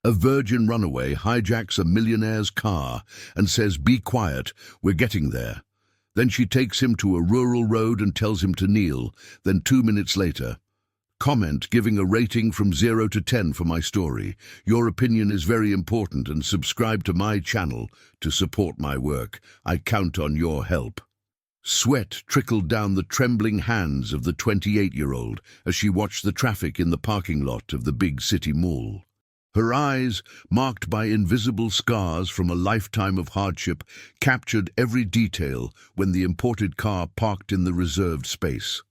A virgin runaway hijacks a millionaire's car and says, "Be quiet, we're getting there." Then she takes him to a rural road and tells him to kneel. Then 2 minutes later, comment giving a rating from 0 to 10 for my story. Your opinion is very important, and subscribe to my channel to support my work. I count on your help. Sweat trickled down the trembling hands of the 28-year-old as she watched the traffic in the parking lot of the big city mall. Her eyes, marked by invisible scars from a lifetime of hardship, captured every detail when the imported car parked in the reserved space.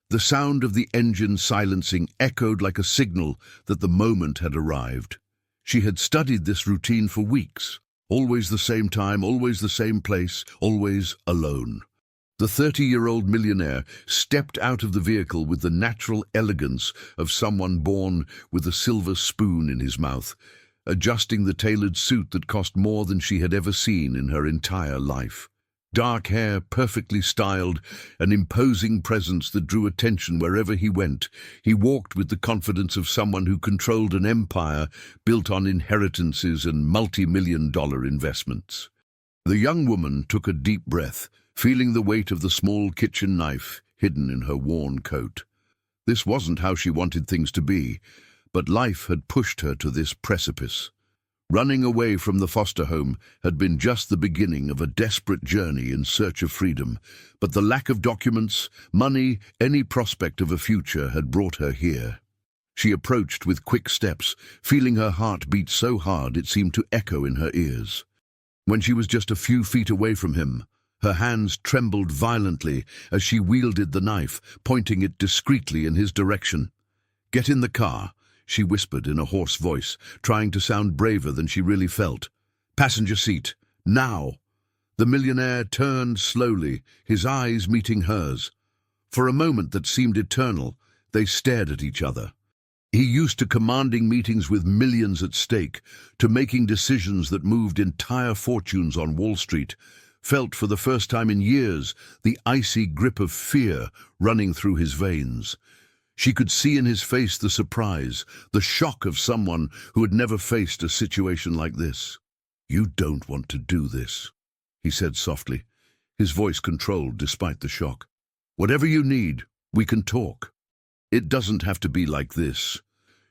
The sound of the engine silencing echoed like a signal that the moment had arrived. She had studied this routine for weeks. Always the same time, always the same place, always alone. The 30-year-old millionaire stepped out of the vehicle with the natural elegance of someone born with a silver spoon in his mouth, adjusting the tailored suit that cost more than she had ever seen in her entire life. Dark hair, perfectly styled, an imposing presence that drew attention wherever he went. He walked with the confidence of someone who controlled an empire built on inheritances and multi-million-dollar investments. The young woman took a deep breath, feeling the weight of the small kitchen knife hidden in her worn coat. This wasn't how she wanted things to be, but life had pushed her to this precipice. Running away from the foster home had been just the beginning of a desperate journey in search of freedom, but the lack of documents, money, any prospect of a future had brought her here. She approached with quick steps, feeling her heart beat so hard it seemed to echo in her ears. When she was just a few feet away from him, her hands trembled violently as she wielded the knife, pointing it discreetly in his direction. "Get in the car," she whispered in a hoarse voice, trying to sound braver than she really felt. "Passenger seat, now!" The millionaire turned slowly, his eyes meeting hers. For a moment that seemed eternal, they stared at each other. He used to commanding meetings with millions at stake, to making decisions that moved entire fortunes on Wall Street, felt for the first time in years the icy grip of fear running through his veins. She could see in his face the surprise, the shock of someone who had never faced a situation like this. "You don't want to do this," he said softly, his voice controlled despite the shock. "Whatever you need, we can talk. It doesn't have to be like this."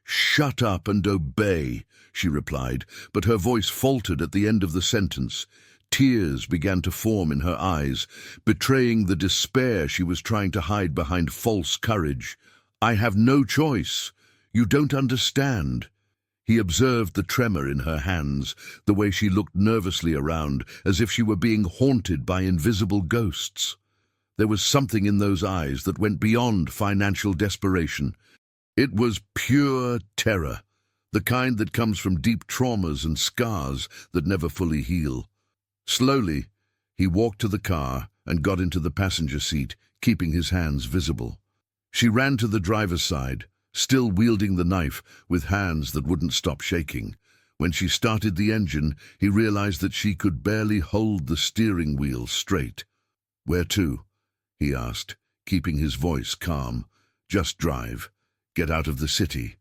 "Shut up and obey," she replied, but her voice faltered at the end of the sentence. Tears began to form in her eyes, betraying the despair she was trying to hide behind false courage. "I have no choice. You don't understand." He observed the tremor in her hands, the way she looked nervously around, as if she were being haunted by invisible ghosts. There was something in those eyes that went beyond financial desperation. It was pure terror, the kind that comes from deep traumas and scars that never fully heal. Slowly, he walked to the car and got into the passenger seat, keeping his hands visible. She ran to the driver's side, still wielding the knife with hands that wouldn't stop shaking. When she started the engine, he realized that she could barely hold the steering wheel straight. "Where to?" he asked, keeping his voice calm. "Just drive. Get out of the city."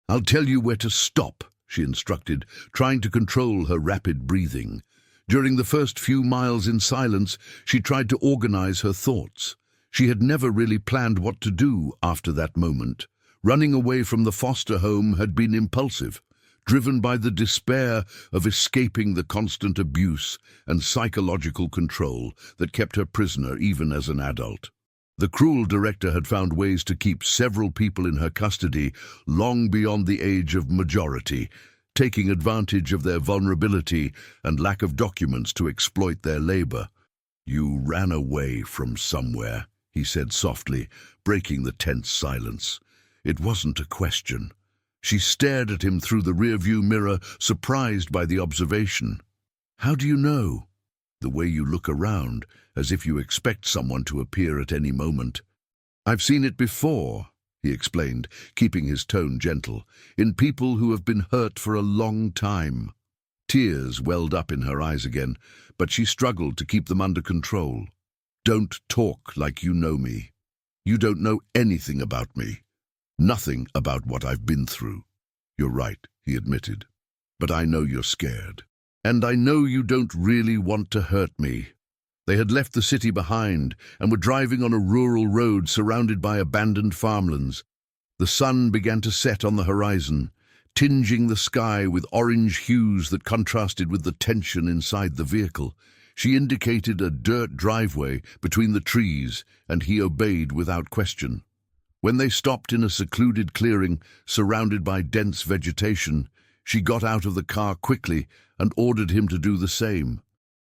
"I'll tell you where to stop," she instructed, trying to control her rapid breathing. During the first few miles in silence, she tried to organize her thoughts. She had never really planned what to do after that moment. Running away from the foster home had been impulsive, driven by the despair of escaping the constant abuse and psychological control that kept her prisoner even as an adult. The cruel director had found ways to keep several people in her custody long beyond the age of majority, taking advantage of their vulnerability and lack of documents to exploit their labor. "You ran away from somewhere," he said softly, breaking the tense silence. It wasn't a question. She stared at him through the rearview mirror, surprised by the observation. "How do you know?" "The way you look around, as if you expect someone to appear at any moment." "I've seen it before," he explained, keeping his tone gentle, "in people who have been hurt for a long time." Tears welled up in her eyes again, but she struggled to keep them under control. "Don't talk like you know me. You don't know anything about me. Nothing about what I've been through." "You're right," he admitted. But I know you're scared. And I know you don't really want to hurt me." They had left the city behind and were driving on a rural road surrounded by abandoned farmlands. The sun began to set on the horizon, tinging the sky with orange hues that contrasted with the tension inside the vehicle. She indicated a dirt driveway between the trees, and he obeyed without question. When they stopped in a secluded clearing surrounded by dense vegetation, she got out of the car quickly and ordered him to do the same.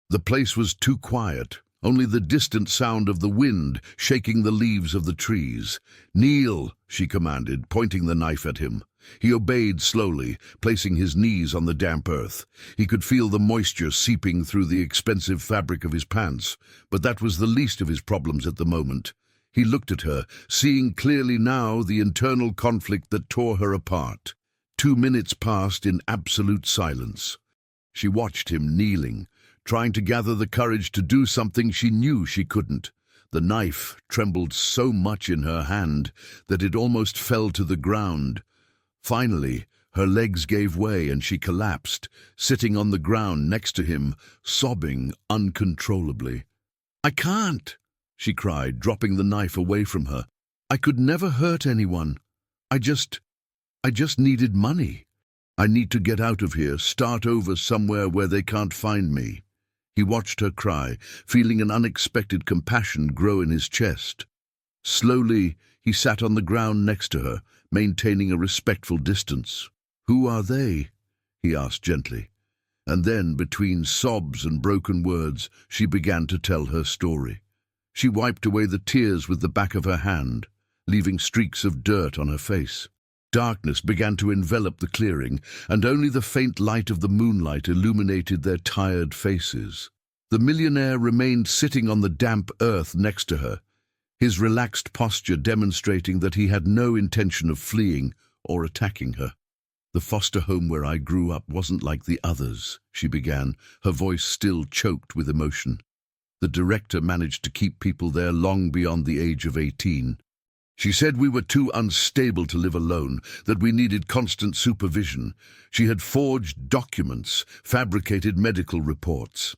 The place was too quiet, only the distant sound of the wind shaking the leaves of the trees. "Kneel," she commanded, pointing the knife at him. He obeyed slowly, placing his knees on the damp earth. He could feel the moisture seeping through the expensive fabric of his pants, but that was the least of his problems at the moment. He looked at her, seeing clearly now the internal conflict that tore her apart. 2 minutes passed in absolute silence. She watched him kneeling, trying to gather the courage to do something she knew she couldn't. The knife trembled so much in her hand that it almost fell to the ground. Finally, her legs gave way and she collapsed, sitting on the ground next to him, sobbing uncontrollably. "I can't," she cried, dropping the knife away from her. "I could never hurt anyone. I just needed money. I need to get out of here, start over somewhere where they can't find me." He watched her cry, feeling an unexpected compassion grow in his chest. Slowly, he sat on the ground next to her, maintaining a respectful distance. "Who are they?" he asked gently. And then, between sobs and broken words, she began to tell her story. She wiped away the tears with the back of her hand, leaving streaks of dirt on her face. Darkness began to envelop the clearing, and only the faint light of the moonlight illuminated their tired faces. The millionaire remained sitting on the damp earth next to her, his relaxed posture demonstrating that he had no intention of fleeing or attacking her. "The foster home where I grew up wasn't like the others," she began, her voice still choked with emotion. "The director managed to keep people there long beyond the age of 18. She said we were too unstable to live alone, that we needed constant supervision. She had forged documents, fabricated medical reports."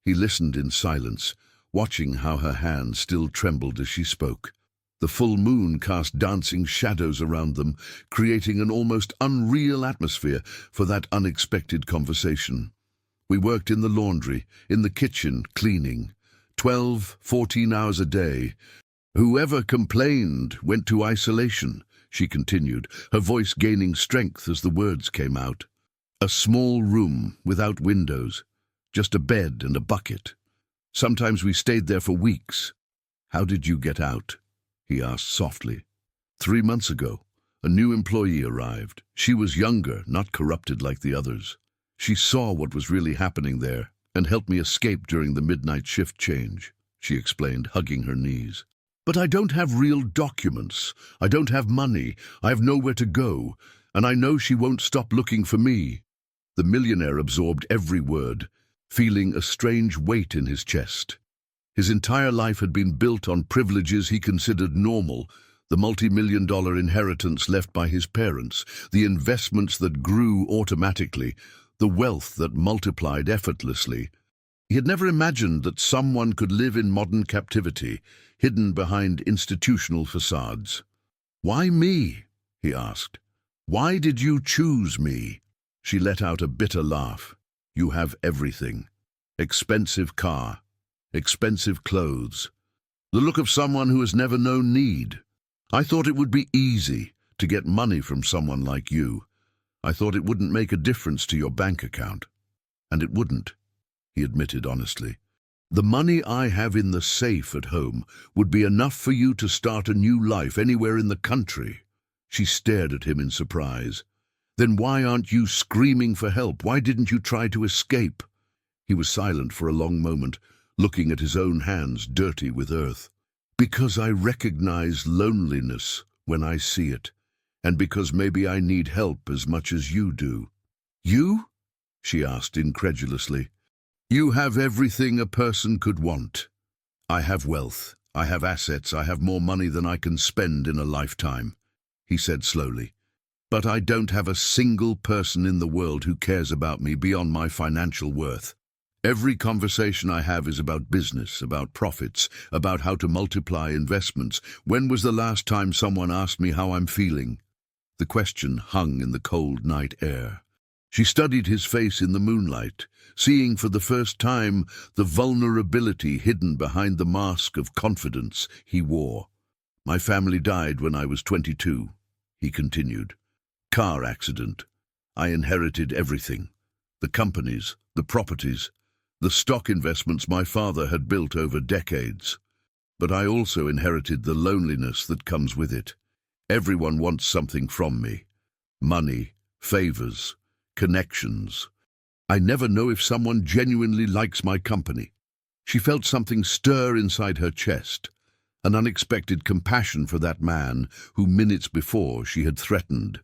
He listened in silence, watching how her hand still trembled as she spoke. The full moon cast dancing shadows around them, creating an almost unreal atmosphere for that unexpected conversation. "We worked in the laundry, in the kitchen, cleaning. 12, 14 hours a day. Whoever complained went to isolation," she continued, her voice gaining strength as the words came out. "A small room without windows, just a bed and a bucket. Sometimes we stayed there for weeks." "How did you get out?" he asked softly. 3 months ago, a new employee arrived. She was younger, not corrupted like the others. She saw what was really happening there and helped me escape during the midnight shift change," she explained, hugging her knees. "But I don't have real documents. I don't have money. I have nowhere to go. And I know she won't stop looking for me." The millionaire absorbed every word, feeling a strange weight in his chest. His entire life had been built on privileges he considered normal, the multi-million-dollar inheritance left by his parents, the investments that grew automatically, the wealth that multiplied effortlessly. He had never imagined that someone could live in modern captivity, hidden behind institutional facades. "Why me?" he asked. "Why did you choose me?" She let out a bitter laugh. "You have everything. Expensive car, expensive clothes, the look of someone who has never known need. I thought it would be easy to get money from someone like you. I thought it wouldn't make a difference to your bank account. And it wouldn't," he admitted honestly. "The money I have in the safe at home would be enough for you to start a new life anywhere in the country." She stared at him in surprise. "Then why aren't you screaming for help? Why didn't you try to escape?" He was silent for a long moment, looking at his own hands dirty with earth. "Because I recognize loneliness when I see it, and because maybe I need help as much as you do." "You?" she asked incredulously. "You have everything a person could want. I have wealth, I have assets, I have more money than I can spend in a lifetime," he said slowly. But I don't have a single person in the world who cares about me beyond my financial worth. Every conversation I have is about business, about profits, about how to multiply investments. When was the last time someone asked me how I'm feeling? The question hung in the cold night air. She studied his face in the moonlight, seeing for the first time the vulnerability hidden behind the mask of confidence he wore. My family died when I was 22, he continued. Car accident. I inherited everything. The companies, the properties, the stock investments my father had built over decades. But I also inherited the loneliness that comes with it. Everyone wants something from me. Money, favors, connections. I never know if someone genuinely likes my company. She felt something stir inside her chest, an unexpected compassion for that man who minutes before she had threatened.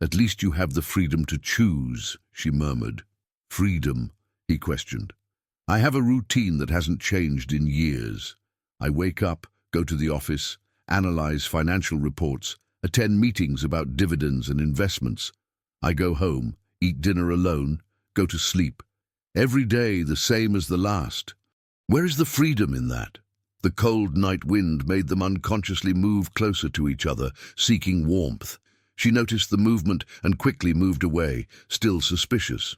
At least you have the freedom to choose, she murmured. Freedom, he questioned. I have a routine that hasn't changed in years. I wake up, go to the office, analyze financial reports, attend meetings about dividends and investments. I go home, eat dinner alone, go to sleep. Every day the same as the last. Where is the freedom in that? The cold night wind made them unconsciously move closer to each other, seeking warmth. She noticed the movement and quickly moved away, still suspicious.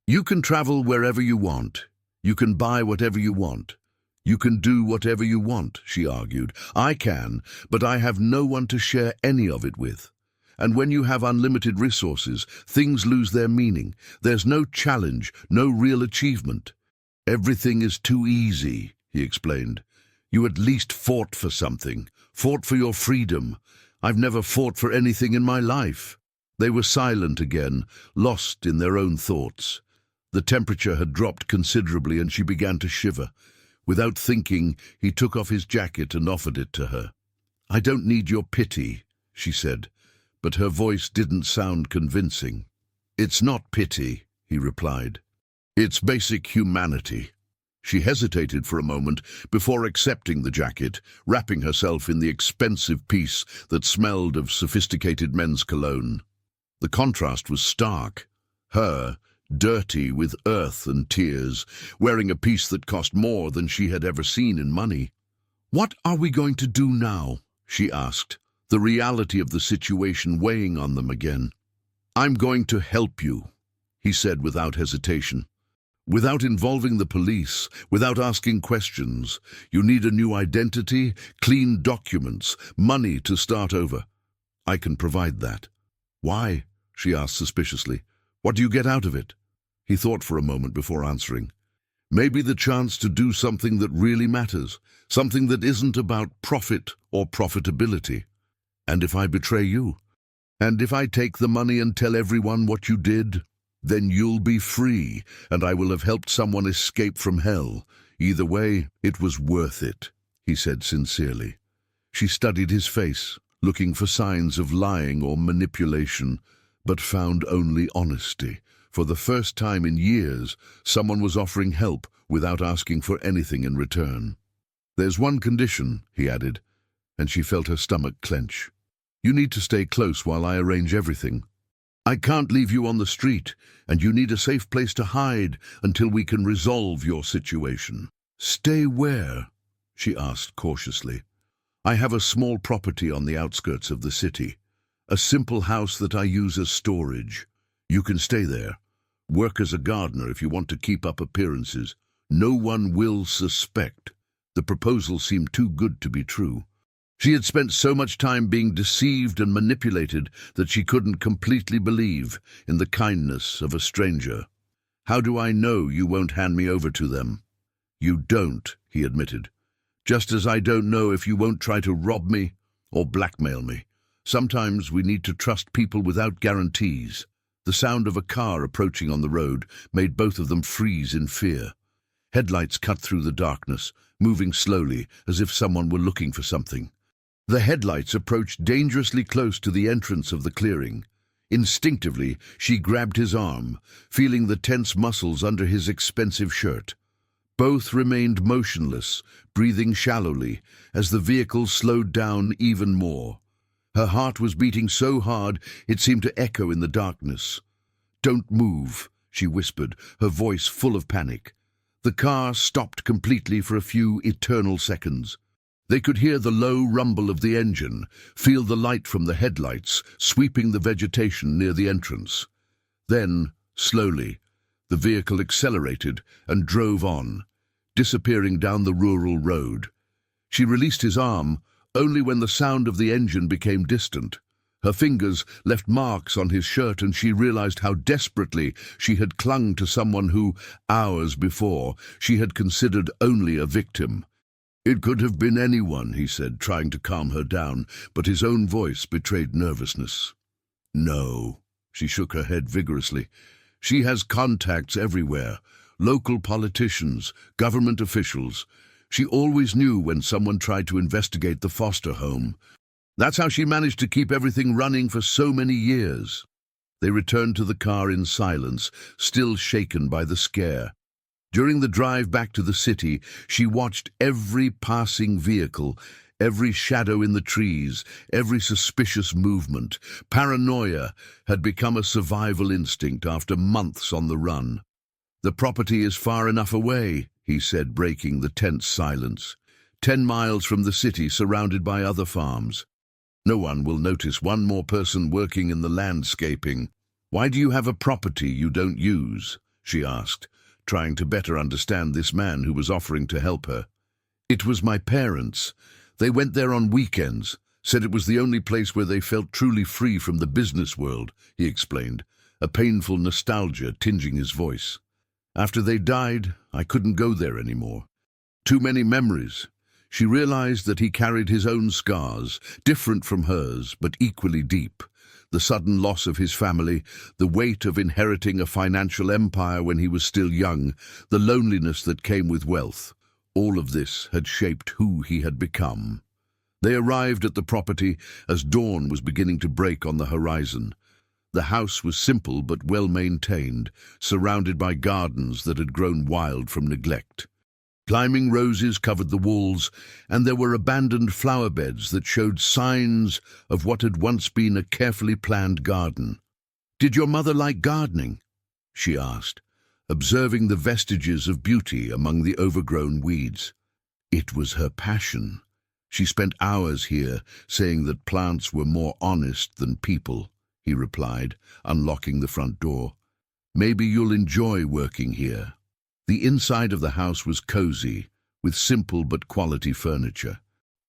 You can travel wherever you want. You can buy whatever you want. You can do whatever you want, she argued. I can, but I have no one to share any of it with. And when you have unlimited resources, things lose their meaning. There's no challenge, no real achievement. Everything is too easy, he explained. You at least fought for something, fought for your freedom. I've never fought for anything in my life. They were silent again, lost in their own thoughts. The temperature had dropped considerably and she began to shiver. Without thinking, he took off his jacket and offered it to her. I don't need your pity, she said, but her voice didn't sound convincing. It's not pity, he replied. It's basic humanity. She hesitated for a moment before accepting the jacket, wrapping herself in the expensive piece that smelled of sophisticated men's cologne. The contrast was stark. Her, dirty with earth and tears, wearing a piece that cost more than she had ever seen in money. What are we going to do now? She asked, the reality of the situation weighing on them again. I'm going to help you, he said without hesitation. Without involving the police, without asking questions. You need a new identity, clean documents, money to start over. I can provide that. Why? She asked suspiciously. What do you get out of it? He thought for a moment before answering. Maybe the chance to do something that really matters, something that isn't about profit or profitability. And if I betray you? And if I take the money and tell everyone what you did? Then you'll be free, and I will have helped someone escape from hell. Either way, it was worth it, he said sincerely. She studied his face, looking for signs of lying or manipulation, but found only honesty. For the first time in years, someone was offering help without asking for anything in return. There's one condition, he added, and she felt her stomach clench. You need to stay close while I arrange everything. I can't leave you on the street, and you need a safe place to hide until we can resolve your situation. Stay where? She asked cautiously. I have a small property on the outskirts of the city, a simple house that I use as storage. You can stay there. Work as a gardener if you want to keep up appearances. No one will suspect. The proposal seemed too good to be true. She had spent so much time being deceived and manipulated that she couldn't completely believe in the kindness of a stranger. How do I know you won't hand me over to them? You don't, he admitted. Just as I don't know if you won't try to rob me or blackmail me. Sometimes we need to trust people without guarantees. The sound of a car approaching on the road made both of them freeze in fear. Headlights cut through the darkness, moving slowly as if someone were looking for something. The headlights approached dangerously close to the entrance of the clearing. Instinctively, she grabbed his arm, feeling the tense muscles under his expensive shirt. Both remained motionless, breathing shallowly, as the vehicle slowed down even more. Her heart was beating so hard it seemed to echo in the darkness. "Don't move," she whispered, her voice full of panic. The car stopped completely for a few eternal seconds. They could hear the low rumble of the engine, feel the light from the headlights sweeping the vegetation near the entrance. Then, slowly, the vehicle accelerated and drove on, disappearing down the rural road. She released his arm only when the sound of the engine became distant. Her fingers left marks on his shirt, and she realized how desperately she had clung to someone who, hours before, she had considered only a victim. "It could have been anyone," he said, trying to calm her down, but his own voice betrayed nervousness. "No." She shook her head vigorously. "She has contacts everywhere. Local politicians, government officials. She always knew when someone tried to investigate the foster home. That's how she managed to keep everything running for so many years." They returned to the car in silence, still shaken by the scare. During the drive back to the city, she watched every passing vehicle, every shadow in the trees, every suspicious movement. Paranoia had become a survival instinct after months on the run. "The property is far enough away," he said, breaking the tense silence. 10 miles from the city, surrounded by other farms. "No one will notice one more person working in the landscaping." "Why do you have a property you don't use?" she asked, trying to better understand this man who was offering to help her. "It was my parents. They went there on weekends, said it was the only place where they felt truly free from the business world," he explained, a painful nostalgia tinging his voice. "After they died, I couldn't go there anymore. Too many memories." She realized that he carried his own scars, different from hers, but equally deep. The sudden loss of his family, the weight of inheriting a financial empire when he was still young, the loneliness that came with wealth. All of this had shaped who he had become. They arrived at the property as dawn was beginning to break on the horizon. The house was simple but well-maintained, surrounded by gardens that had grown wild from neglect. Climbing roses covered the walls, and there were abandoned flower beds that showed signs of what had once been a carefully planned garden. "Did your mother like gardening?" she asked, observing the vestiges of beauty among the overgrown weeds. "It was her passion. She spent hours here, saying that plants were more honest than people," he replied, unlocking the front door. "Maybe you'll enjoy working here." The inside of the house was cozy, with simple but quality furniture.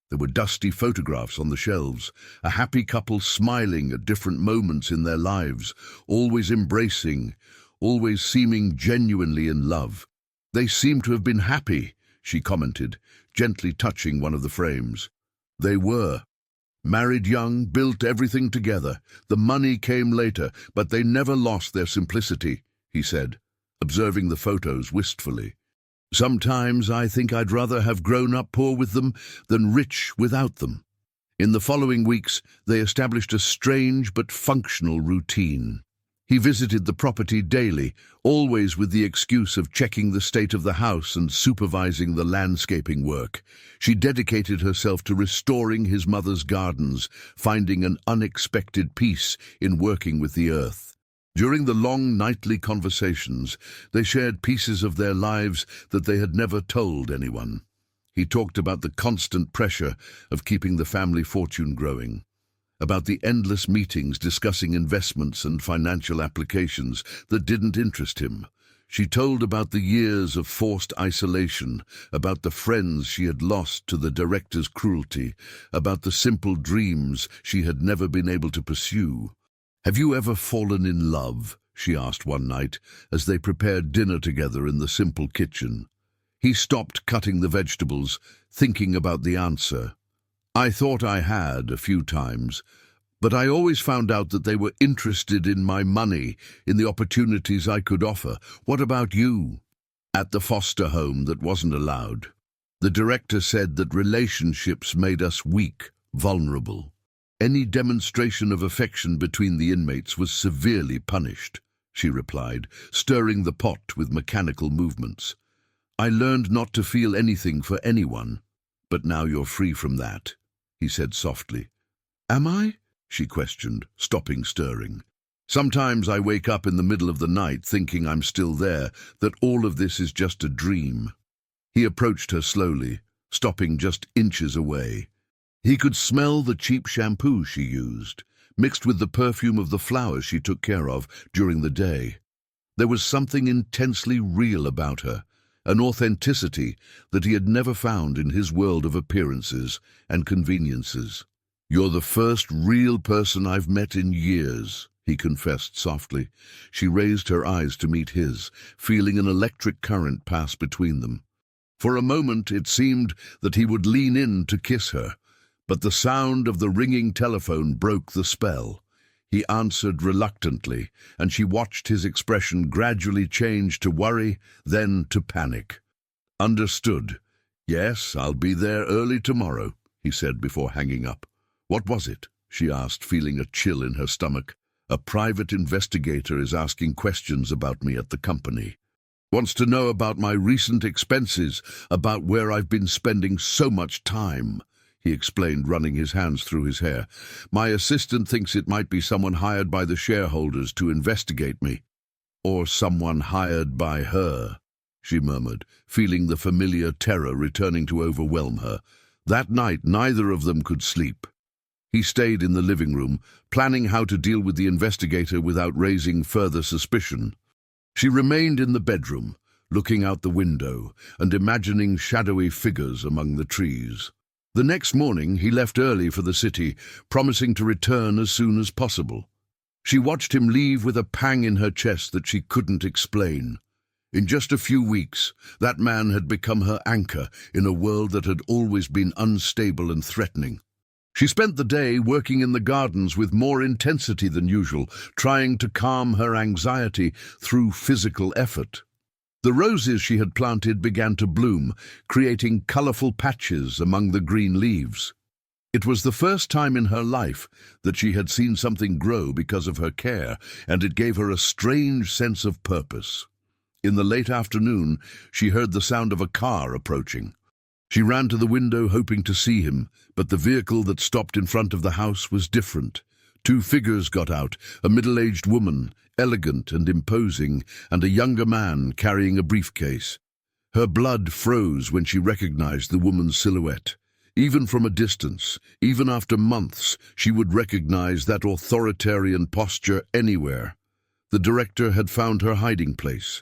There were dusty photographs on the shelves, a happy couple smiling at different moments in their lives, always embracing, always seeming genuinely in love. "They seem to have been happy," she commented, gently touching one of the frames. "They were. Married young, built everything together. The money came later, but they never lost their simplicity," he said, observing the photos wistfully. "Sometimes I think I'd rather have grown up poor with them than rich without them." In the following weeks, they established a strange but functional routine. He visited the property daily, always with the excuse of checking the state of the house and supervising the landscaping work. She dedicated herself to restoring his mother's gardens, finding an unexpected peace in working with the earth. During the long nightly conversations, they shared pieces of their lives that they had never told anyone. He talked about the constant pressure of keeping the family fortune growing, about the endless meetings discussing investments and financial applications that didn't interest him. She told about the years of forced isolation, about the friends she had lost to the director's cruelty, about the simple dreams she had never been able to pursue. "Have you ever fallen in love?" she asked one night, as they prepared dinner together in the simple kitchen. He stopped cutting the vegetables, thinking about the answer. "I thought I had a few times, but I always found out that they were interested in my money, in the opportunities I could offer. What about you?" "At the foster home that wasn't allowed. The director said that relationships made us weak, vulnerable. Any demonstration of affection between the inmates was severely punished," she replied, stirring the pot with mechanical movements. "I learned not to feel anything for anyone, but now you're free from that," he said softly. Am I? She questioned, stopping stirring. Sometimes I wake up in the middle of the night thinking I'm still there, that all of this is just a dream. He approached her slowly, stopping just inches away. He could smell the cheap shampoo she used, mixed with the perfume of the flowers she took care of during the day. There was something intensely real about her, an authenticity that he had never found in his world of appearances and conveniences. "You're the first real person I've met in years," he confessed softly. She raised her eyes to meet his, feeling an electric current pass between them. For a moment it seemed that he would lean in to kiss her, but the sound of the ringing telephone broke the spell. He answered reluctantly, and she watched his expression gradually change to worry, then to panic. "Understood. Yes, I'll be there early tomorrow," he said before hanging up. "What was it?" she asked, feeling a chill in her stomach. "A private investigator is asking questions about me at the company. Wants to know about my recent expenses, about where I've been spending so much time," he explained, running his hands through his hair. "My assistant thinks it might be someone hired by the shareholders to investigate me." "Or someone hired by her," she murmured, feeling the familiar terror returning to overwhelm her. That night neither of them could sleep. He stayed in the living room, planning how to deal with the investigator without raising further suspicion. She remained in the bedroom, looking out the window and imagining shadowy figures among the trees. The next morning he left early for the city, promising to return as soon as possible. She watched him leave with a pang in her chest that she couldn't explain. In just a few weeks, that man had become her anchor in a world that had always been unstable and threatening. She spent the day working in the gardens with more intensity than usual, trying to calm her anxiety through physical effort. The roses she had planted began to bloom, creating colorful patches among the green leaves. It was the first time in her life that she had seen something grow because of her care, and it gave her a strange sense of purpose. In the late afternoon, she heard the sound of a car approaching. She ran to the window hoping to see him, but the vehicle that stopped in front of the house was different. Two figures got out, a middle-aged woman, elegant and imposing, and a younger man carrying a briefcase. Her blood froze when she recognized the woman's silhouette. Even from a distance, even after months, she would recognize that authoritarian posture anywhere. The director had found her hiding place.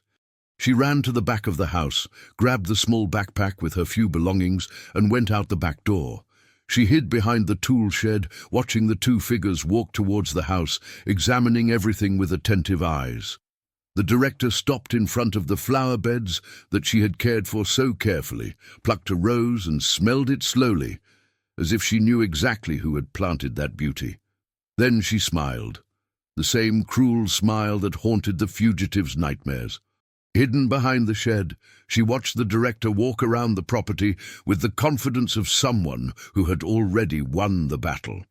She ran to the back of the house, grabbed the small backpack with her few belongings, and went out the back door. She hid behind the tool shed, watching the two figures walk towards the house, examining everything with attentive eyes. The director stopped in front of the flower beds that she had cared for so carefully, plucked a rose and smelled it slowly, as if she knew exactly who had planted that beauty. Then she smiled, the same cruel smile that haunted the fugitives' nightmares. Hidden behind the shed, she watched the director walk around the property with the confidence of someone who had already won the battle.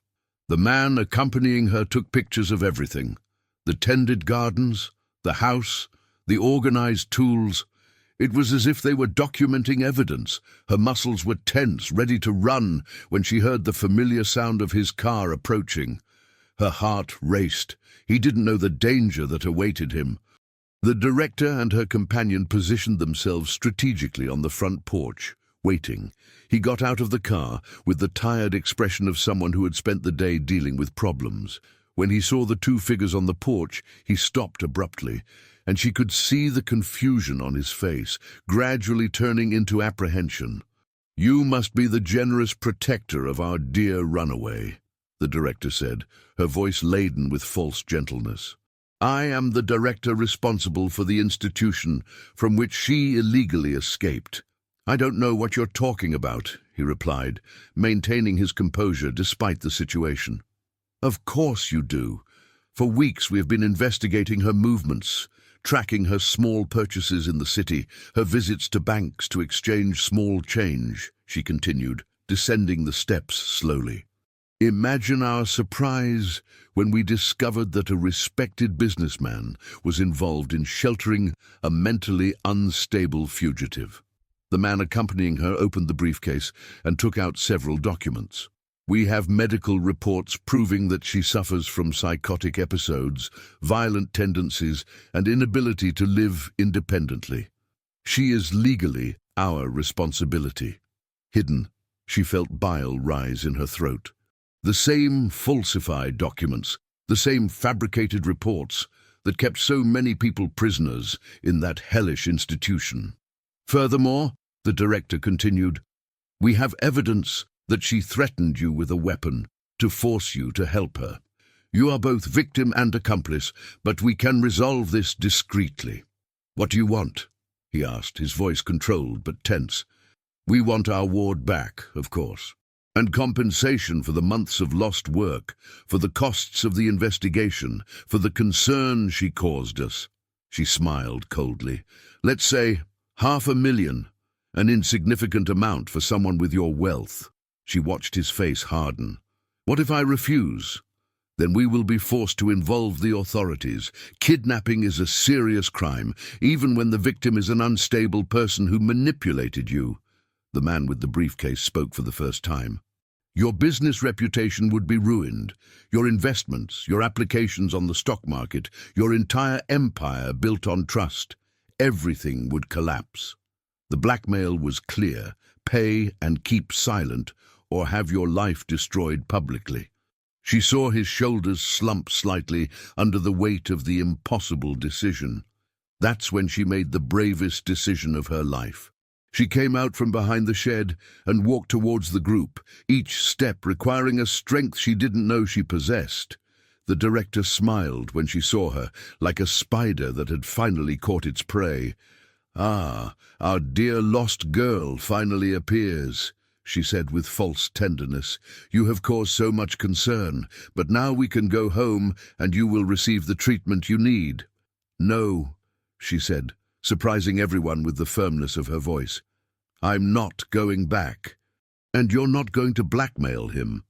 The man accompanying her took pictures of everything: the tended gardens, the house, the organized tools. It was as if they were documenting evidence. Her muscles were tense, ready to run when she heard the familiar sound of his car approaching. Her heart raced. He didn't know the danger that awaited him. The director and her companion positioned themselves strategically on the front porch, waiting. He got out of the car with the tired expression of someone who had spent the day dealing with problems. When he saw the two figures on the porch, he stopped abruptly, and she could see the confusion on his face, gradually turning into apprehension. "You must be the generous protector of our dear runaway," the director said, her voice laden with false gentleness. "I am the director responsible for the institution from which she illegally escaped." "I don't know what you're talking about," he replied, maintaining his composure despite the situation. "Of course you do. For weeks we have been investigating her movements, tracking her small purchases in the city, her visits to banks to exchange small change," she continued, descending the steps slowly. "Imagine our surprise when we discovered that a respected businessman was involved in sheltering a mentally unstable fugitive." The man accompanying her opened the briefcase and took out several documents. We have medical reports proving that she suffers from psychotic episodes, violent tendencies, and inability to live independently. She is legally our responsibility. Hidden, she felt bile rise in her throat. The same falsified documents, the same fabricated reports that kept so many people prisoners in that hellish institution. Furthermore, the director continued, we have evidence that she threatened you with a weapon to force you to help her. You are both victim and accomplice, but we can resolve this discreetly. What do you want? He asked, his voice controlled but tense. We want our ward back, of course, and compensation for the months of lost work, for the costs of the investigation, for the concern she caused us. She smiled coldly. Let's say $500,000, an insignificant amount for someone with your wealth. She watched his face harden. What if I refuse? Then we will be forced to involve the authorities. Kidnapping is a serious crime, even when the victim is an unstable person who manipulated you. The man with the briefcase spoke for the first time. Your business reputation would be ruined. Your investments, your applications on the stock market, your entire empire built on trust. Everything would collapse. The blackmail was clear. Pay and keep silent, or have your life destroyed publicly. She saw his shoulders slump slightly under the weight of the impossible decision. That's when she made the bravest decision of her life. She came out from behind the shed and walked towards the group, each step requiring a strength she didn't know she possessed. The director smiled when she saw her, like a spider that had finally caught its prey. Ah, our dear lost girl finally appears, she said with false tenderness. You have caused so much concern, but now we can go home and you will receive the treatment you need. No, she said, surprising everyone with the firmness of her voice. I'm not going back. And you're not going to blackmail him.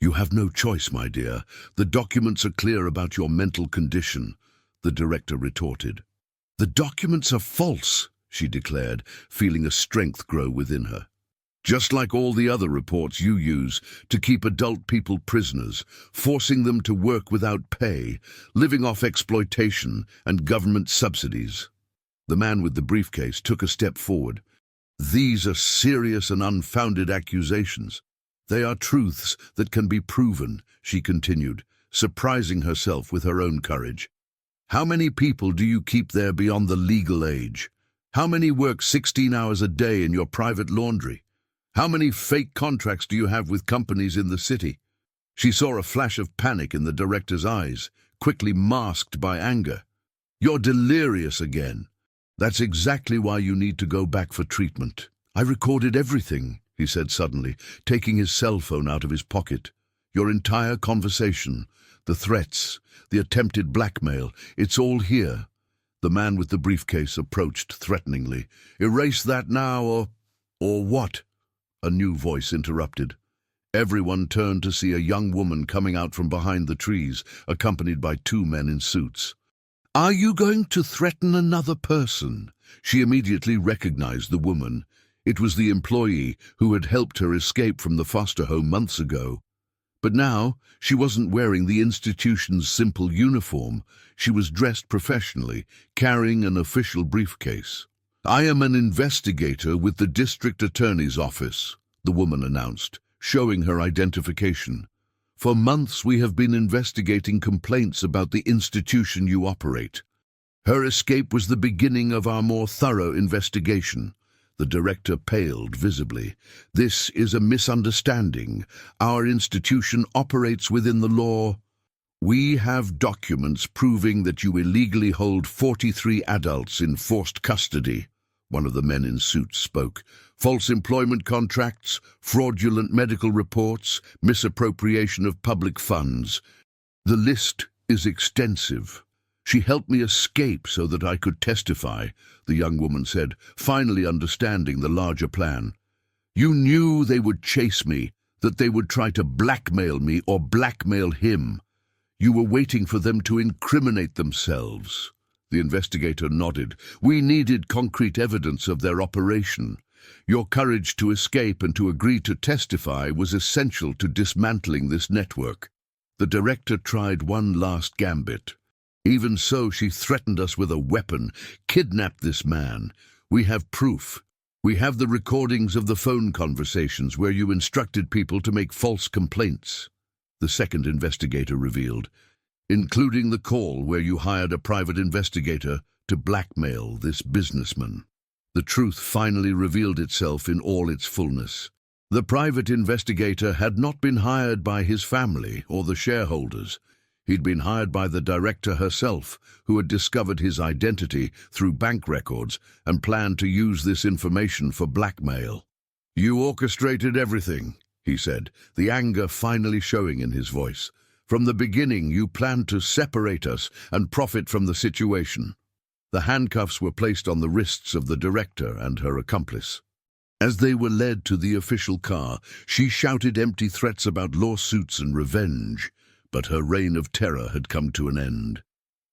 You have no choice, my dear. The documents are clear about your mental condition, the director retorted. The documents are false, she declared, feeling a strength grow within her. Just like all the other reports you use to keep adult people prisoners, forcing them to work without pay, living off exploitation and government subsidies. The man with the briefcase took a step forward. These are serious and unfounded accusations. They are truths that can be proven, she continued, surprising herself with her own courage. How many people do you keep there beyond the legal age? How many work 16 hours a day in your private laundry? How many fake contracts do you have with companies in the city? She saw a flash of panic in the director's eyes, quickly masked by anger. You're delirious again. That's exactly why you need to go back for treatment. I recorded everything, he said suddenly, taking his cell phone out of his pocket. Your entire conversation, the threats, the attempted blackmail, it's all here. The man with the briefcase approached threateningly. Erase that now or what? A new voice interrupted. Everyone turned to see a young woman coming out from behind the trees, accompanied by two men in suits. Are you going to threaten another person? She immediately recognized the woman. It was the employee who had helped her escape from the foster home months ago. But now, she wasn't wearing the institution's simple uniform. She was dressed professionally, carrying an official briefcase. I am an investigator with the district attorney's office, the woman announced, showing her identification. For months we have been investigating complaints about the institution you operate. Her escape was the beginning of our more thorough investigation. The director paled visibly. This is a misunderstanding. Our institution operates within the law. We have documents proving that you illegally hold 43 adults in forced custody. One of the men in suits spoke. False employment contracts, fraudulent medical reports, misappropriation of public funds. The list is extensive. She helped me escape so that I could testify, the young woman said, finally understanding the larger plan. You knew they would chase me, that they would try to blackmail me or blackmail him. You were waiting for them to incriminate themselves. The investigator nodded. We needed concrete evidence of their operation. Your courage to escape and to agree to testify was essential to dismantling this network. The director tried one last gambit. Even so, she threatened us with a weapon, kidnapped this man. We have proof. We have the recordings of the phone conversations where you instructed people to make false complaints, the second investigator revealed, including the call where you hired a private investigator to blackmail this businessman. The truth finally revealed itself in all its fullness. The private investigator had not been hired by his family or the shareholders. He'd been hired by the director herself, who had discovered his identity through bank records and planned to use this information for blackmail. "You orchestrated everything," he said, the anger finally showing in his voice. "From the beginning, you planned to separate us and profit from the situation." The handcuffs were placed on the wrists of the director and her accomplice. As they were led to the official car, she shouted empty threats about lawsuits and revenge. But her reign of terror had come to an end.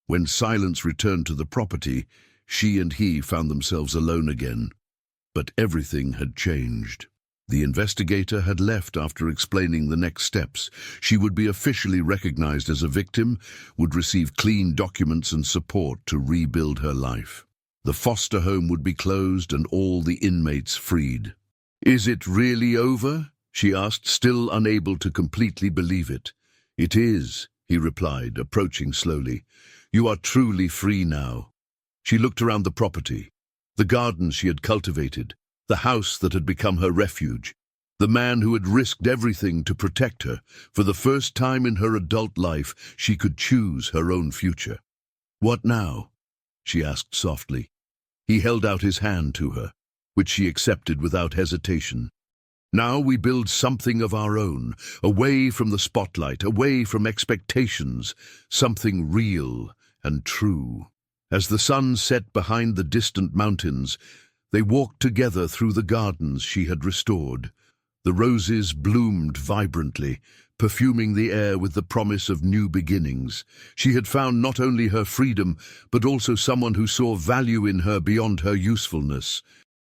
When silence returned to the property, she and he found themselves alone again. But everything had changed. The investigator had left after explaining the next steps. She would be officially recognized as a victim, would receive clean documents and support to rebuild her life. The foster home would be closed and all the inmates freed. "Is it really over?" she asked, still unable to completely believe it. "It is," he replied, approaching slowly. "You are truly free now." She looked around the property, the gardens she had cultivated, the house that had become her refuge, the man who had risked everything to protect her. For the first time in her adult life, she could choose her own future. "What now?" she asked softly. He held out his hand to her, which she accepted without hesitation. "Now we build something of our own, away from the spotlight, away from expectations, something real and true." As the sun set behind the distant mountains, they walked together through the gardens she had restored. The roses bloomed vibrantly, perfuming the air with the promise of new beginnings. She had found not only her freedom, but also someone who saw value in her beyond her usefulness.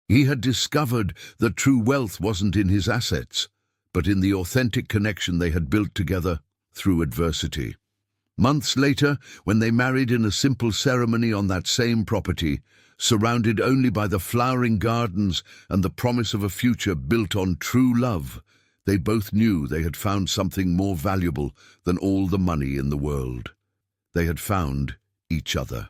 He had discovered that true wealth wasn't in his assets, but in the authentic connection they had built together through adversity. Months later, when they married in a simple ceremony on that same property, surrounded only by the flowering gardens and the promise of a future built on true love, they both knew they had found something more valuable than all the money in the world. They had found each other.